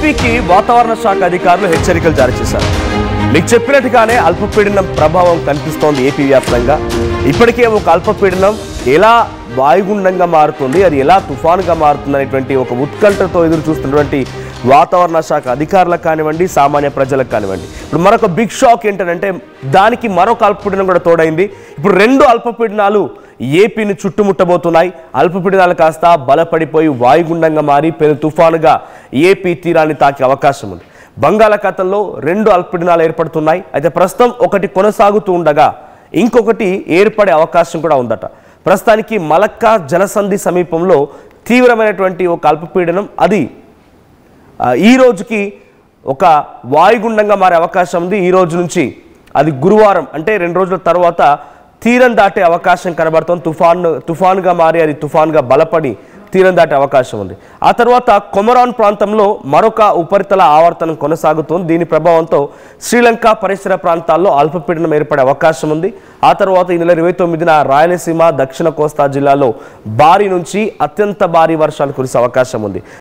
ఏపీకి వాతావరణ శాఖ అధికారులు హెచ్చరికలు జారీ చేశారు. మీకు చెప్పినట్టుగానే అల్పపీడనం ప్రభావం కనిపిస్తోంది ఏపీ వ్యాప్తంగా. ఇప్పటికే ఒక అల్పపీడనం ఎలా వాయుగుండంగా మారుతుంది, అది ఎలా తుఫానుగా మారుతుంది అనేటువంటి ఒక ఉత్కంఠతో ఎదురు చూస్తున్నటువంటి వాతావరణ శాఖ అధికారులకు కానివ్వండి, సామాన్య ప్రజలకు కానివ్వండి, ఇప్పుడు మరొక బిగ్ షాక్ ఏంటంటే దానికి మరొక అల్పపీడనం కూడా తోడైంది. ఇప్పుడు 2 అల్పపీడనాలు ఏపీని చుట్టుముట్టబోతున్నాయి. అల్పపీడనాలు కాస్త బలపడిపోయి వాయుగుండంగా మారి పెను తుఫానుగా ఏపీ తీరాన్ని తాకే అవకాశం ఉంది. బంగాళాఖాతంలో 2 అల్పపీడనాలు ఏర్పడుతున్నాయి. అయితే ప్రస్తుతం ఒకటి కొనసాగుతూ ఉండగా ఇంకొకటి ఏర్పడే అవకాశం కూడా ఉందట. ప్రస్తుతానికి మలక్కా జలసంధి సమీపంలో తీవ్రమైనటువంటి ఒక అల్పపీడనం అది ఈ రోజుకి ఒక వాయుగుండంగా మారే అవకాశం ఉంది. ఈ రోజు నుంచి అది గురువారం అంటే 2 రోజుల తర్వాత తీరం దాటే అవకాశం కనబడుతుంది. తుఫానుగా మారి అది తుఫానుగా బలపడి తీరం దాటే అవకాశం ఉంది. ఆ తర్వాత కొమరాన్ ప్రాంతంలో మరొక ఉపరితల ఆవర్తనం కొనసాగుతుంది. దీని ప్రభావంతో శ్రీలంక పరిసర ప్రాంతాల్లో అల్పపీడనం ఏర్పడే అవకాశం ఉంది. ఆ తర్వాత ఈ నెల 29న రాయలసీమ, దక్షిణ కోస్తా జిల్లాలో భారీ నుంచి అత్యంత భారీ వర్షాలు కురిసే అవకాశం ఉంది.